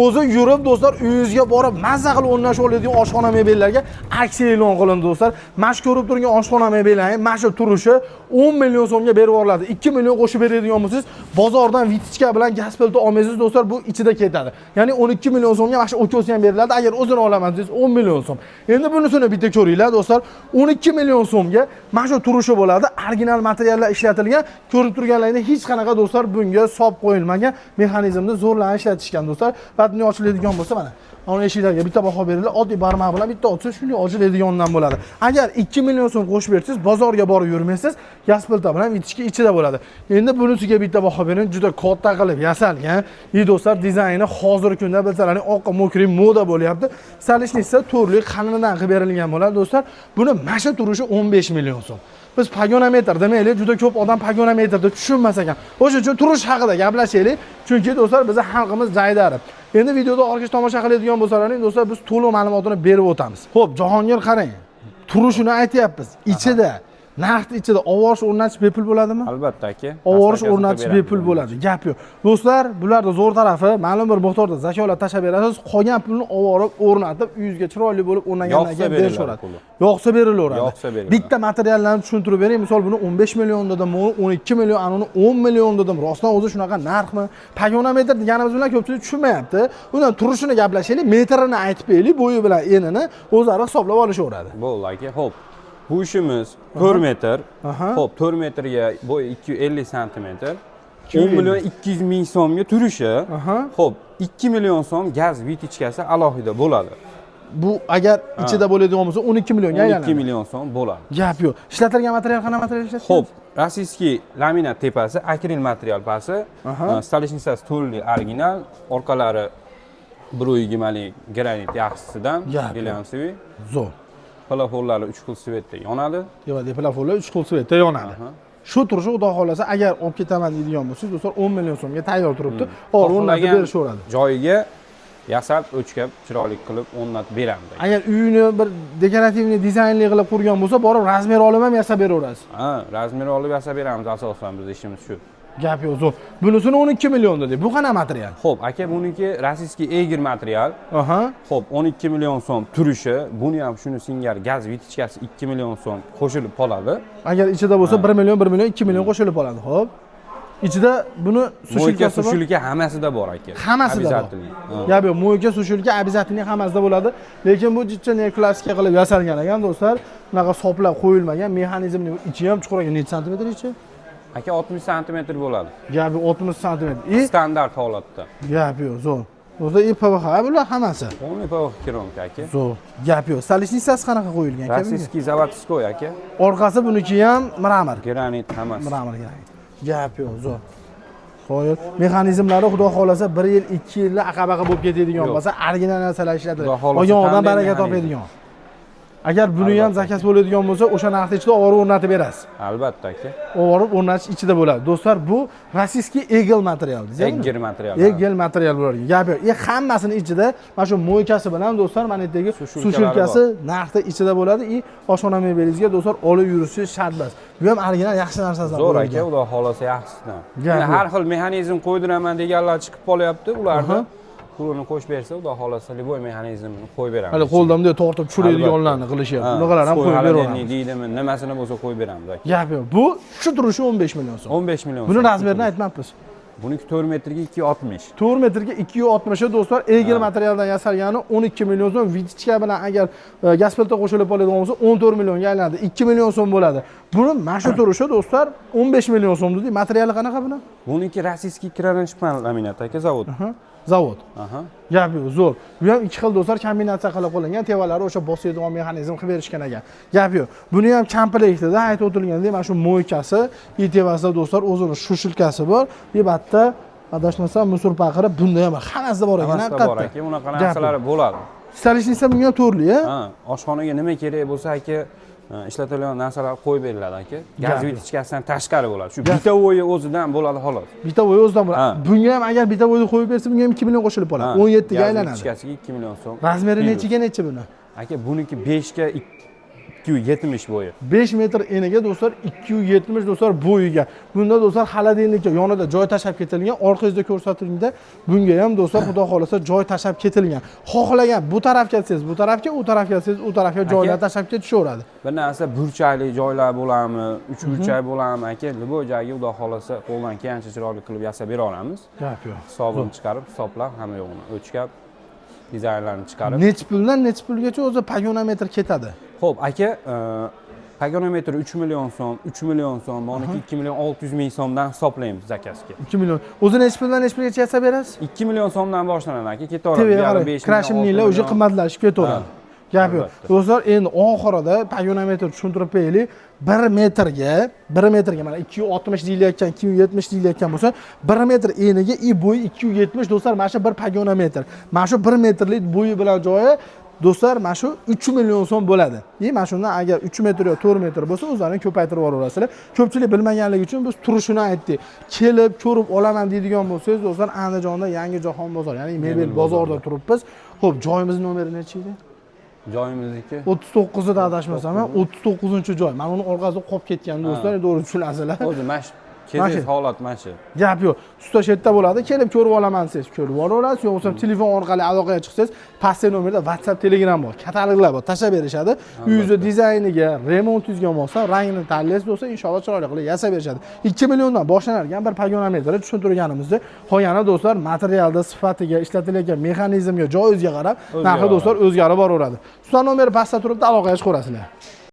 O'zi yurib do'stlar, uyingizga borib mazza qilib o'rnashib oladigan oshxona mebellarga aksiya e'lon qilindi do'stlar. Mana shu ko'rib turgan oshxona mebellari, mana shu turishi 10 million so'mga berib yuboriladi. 2 million qo'shib beradigan bo'lsangiz, bozordan vitichka bilan gaz pelti olmaysiz do'stlar, bu ichida ketadi. Ya'ni 12 million so'mga mana shu o'kosi ham beriladi. Agar o'zini olaman desangiz 10 million so'm. Endi bunisini bitta ko'ringlar do'stlar. 12 million so'mga mana shu turishi bo'ladi. Original materiallar ishlatilgan. Ko'rib turganlaringda hech qanaqa do'stlar bunga sop qo'yilmagan mexanizmni zo'rlanib ishlatishgan do'stlar. Batni ochiladigan bo'lsa mana ana eshiklarga bitta baho beriladi. Oddiy barmoq bilan bitta ochsa shunday ochiladigandan bo'ladi. Agar 2 million so'm qo'shib bersangiz, bozorga borib yurmaysiz, gaz pelta bilan vitichka ichida bo'ladi. Endi bunisiga bitta baho bering. Juda katta qilib yasalgan. Do'stlar, dizayni hozirgi kunda bilsalaring oqqa mokri moda bo'lyapti. Salishnicsa turli qalinidan qilib berilgan bo'ladi do'stlar. Buni masha turishi 15 million so'm. Biz pagonometr demaylik, juda ko'p odam pagonometrni tushunmas ekan. O'sha uchun turish haqida gaplashaylik. Chunki do'stlar, bizning xalqimiz jaydari. Endi videoda orqaga tomosha qiladigan bo'lsalaring, do'stlar, biz to'liq ma'lumotini berib o'tamiz. Xo'p, Jahongir qarang. Turishini aytyapmiz. Ichida narxni ichida ovorish o'rnatish bepul bo'ladimi? Albatta aka. Ovorish o'rnatish bepul bo'ladi. Gap yo'q. Do'stlar, bularda zo'r tarafi, ma'lum bir miqdorda zakolat tashab berasiz, qolgan pulni ovorib, o'rnatib, uyingizga chiroyli bo'lib o'rnagandan keyin berishaveradi. Yo'qsa berilaveradi. Bitta materiallarni tushuntirib bering. Misol buni 15 million dedim, 12 million, anuni 10 million dedim. Rostdan o'zi shunaqa narxmi? Pagonometr deganimiz bilan ko'pchilik tushunmayapti. Undan turishini gaplashaylik, metrini aytib beraylik, bo'yi bilan enini o'zlari hisoblab olishaveradi. Bo'ldi aka. Xo'p. Bu ishimiz 4 metr. Xo'p, 4 metrga bo'yi 250 sm. 10 million 200 ming so'mga turishi. Xo'p, 2 million so'm gaz vitichkasi alohida bo'ladi. Bu agar ichida bo'ladigan bo'lsa 12 millionga aylanadi. 12 million so'm bo'ladi. Gap yo'q. Ishlatilgan material qanaqa material ishlatilgan? Xo'p, rossiyskiy laminat tepasi, akril material pasi, stolishnicasi to'liq original, orqalari 1.20 granit yaxshisidan, glyansiy. Zo'r. Plafonlari 3 xil svetda yonadi. Yo'q, plafonlar 3 xil svetda yonadi. Shu turishi xudo xolasa agar olib ketaman deydigan bo'lsangiz, do'stlar 10 million so'mga tayyor turibdi. Hozir o'rnatib berishaveradi. Joyiga yasab, o'chkab, chiroyli qilib o'rnatib beramiz. Agar uyni bir dekorativniy dizaynli qilib qurgan bo'lsa, borib razmer olib ham yasab beraverasiz. Ha, razmer olib yasab beramiz, asosan biz ishimiz shu. Gap yo'q, zo'r. Bunisini 12 million dedik. Bu qanaqa material? Xo'p, aka, buniki rossiyskiy egir material. Xo'p, 12 million so'm turishi, buni ham shuni singari gaz vitichkasi 2 million so'm qo'shilib qoladi. Agar ichida bo'lsa 1 million, 1 million, 2 million qo'shilib qoladi. Xo'p. Ichida buni sushilka sushilka hammasida bor aka. Hammasida bor. Gap yo'q, mo'yka sushilka обязательно hammasida bo'ladi. Lekin bu jichcha klassika qilib yasalgan ekan do'stlar. Bunaqa soplab qo'yilmagan, mexanizmning ichi ham chuqur ekan. Necha santimetr ichi? Aka 60 sm bo'ladi. Gap 60 sm. Standart holatda. Gap yo'q, zo'r. O'zi IPVH bular hammasi. O'n IPVH kironka aka. Zo'r. Gap yo'q. Salishnicasi qanaqa qo'yilgan ekan? Rossiyskiy zavodskoy aka. Orqasi buniki ham mramor. Granit hammasi. Mramor granit. Gap yo'q, zo'r. Qo'yil. Mexanizmlari xudo xolasa 1 yil, 2 yilda aqabaqa bo'lib ketadigan bo'lsa, original narsalar ishlatiladi. Olgan odam baraka topadigan. Agar buni ham zakaz bo'ladigan bo'lsa, o'sha narxda ichida ovorib o'rnatib berasiz. Albatta aka. Ovorib o'rnatish ichida bo'ladi. Do'stlar, bu rossiyskiy egel material, deysiz. Egel material. Egel material bo'ladi. Gap yo'q. Hammasini ichida mana shu mo'ykasi bilan do'stlar, mana bu yerdagi sushilkasi narxda ichida bo'ladi. Oshxona mebelingizga do'stlar olib yurishingiz shart emas. Bu ham original yaxshi narsadan. Zo'r aka, xudo xolasa yaxshisidan. Har xil mexanizm qo'ydiraman deganlar chiqib qolyapti, ularni pulini qo'shib bersa, xudo xolasa liboy mexanizmni qo'yib beramiz. Hali qo'lda bunday tortib tushiradiganlarni qilishyapti. Bunaqalar ham qo'yib beramiz. Deydimi, nimasini bo'lsa qo'yib beramiz aka. Gap yo'q. Bu shu turishi 15 million so'm. 15 million. Buni razmerini aytmabmiz. Buniki 4 metrga 260. 4 metrga 260 do'stlar, egil materialdan yasalgani 12 million so'm. Vitichka bilan agar gaz pelta qo'shilib qoladigan bo'lsa 14 millionga aylanadi. 2 million so'm bo'ladi. Buni mana shu turishi do'stlar 15 million so'm dedik. Materiali qanaqa buni? Buniki rossiyskiy kranishpan laminat aka, zavod. Zavod. Gap yo'q, zo'r. Bu ham ikki xil do'stlar kombinatsiya qilib qo'yilgan, tevalari o'sha bosadigan mexanizm qilib berishgan ekan. Gap yo'q. Buni ham komplektida aytib o'tilgandek, mana shu mo'ykasi, tevasida do'stlar o'zini shushilkasi bor. Bebatda adashmasam musor paqiri bunda ham hammasida bor ekan. Hammasida bor aka, unaqa narsalari bo'ladi. Stolishnica bunga turli, ha? Oshxonaga nima kerak bo'lsa aka, ishlatilgan narsalar qo'yib beriladi aka. Gaz vitichkasidan tashqari bo'ladi. Shu bitovoyi o'zidan bo'ladi xolos. Bitovoyi o'zidan bo'ladi. Bunga ham agar bitovoyni qo'yib bersa, bunga ham 2 million qo'shilib qoladi. 17 ga aylanadi. Vitichkasiga 2 million so'm. Razmeri nechiga nechi buni? Aka, buniki 5 ga 270 bo'yi. 5 metr eniga do'stlar 270 do'stlar bo'yiga. Bunda do'stlar xolodilnikka yonida joy tashab ketilgan, orqangizda ko'rsatilganda bunga ham do'stlar xudo xolasa joy tashab ketilgan. Xohlagan bu tarafga siz, bu tarafga, u tarafga siz, u tarafga joylar tashab ketishaveradi. Bir narsa burchakli joylar bo'ladimi, 3 burchak bo'ladimi aka, bu joyga xudo xolasa qo'ldan kelgancha chiroyli qilib yasab bera olamiz. Gap yo'q. Hisobini chiqarib, hisoblab, hamma yo'g'ini o'chkab, dizaynlarni chiqarib. Necha puldan necha pulgacha o'zi pagonometr ketadi? Xo'p, aka, pagonometr 3 million so'm, 3 million so'm, moniki 2 million 600 ming so'mdan hisoblaymiz zakazga. 2 million. O'zi necha puldan necha pulgacha yasab berasiz? 2 million so'mdan boshlanadi aka, ketaveradi. Krashimliklar o'sha qimmatlashib ketaveradi. Gap yo'q. Do'stlar, endi oxirida pagonometr tushuntirib beraylik. 1 metrga mana 260 deyilayotgan, 270 deyilayotgan bo'lsa, 1 metr eniga bo'yi 270 do'stlar, mana shu bir pagonometr. Mana shu 1 metrlik bo'yi bilan joyi do'stlar, mana shu 3 million so'm bo'ladi. Mana shundan agar 3 metr yo 4 metr bo'lsa, o'zlarini ko'paytirib yuborasizlar. Ko'pchilik bilmaganligi uchun biz turishini aytdik. Kelib, ko'rib olaman deydigan bo'lsangiz, do'stlar, Andijonda Yangi Jahon bozor, ya'ni mebel bozorida turibmiz. Xo'p, joyimiz nomeri necha edi? Joyimizniki 39 da adashmasam, 39-joy. Mana uni orqasida qolib ketgan do'stlar, to'g'ri tushunasizlar. o'zi mash kerak holat mana shu. Gap yo'q. Usta shetda bo'ladi. Kelib ko'rib olaman siz, ko'rib olaverasiz. Yo'qsa telefon orqali aloqaga chiqsangiz, pastki nomerda WhatsApp, Telegram bor, kataloglar bor, tashab berishadi. Uyingizni dizayniga, remontingizga bo'lsa, rangini tanlaysiz bo'lsa, inshaalloh chiroyli qilib yasab berishadi. 2 milliondan boshlanadigan bir pagonometrni tushuntirganimizda, qolgani do'stlar, materialda, sifatiga, ishlatilayotgan mexanizmga, joyizga qarab, narxi do'stlar o'zgarib boraveradi. Usta nomeri pastda turibdi, aloqaga chiqaverasizlar.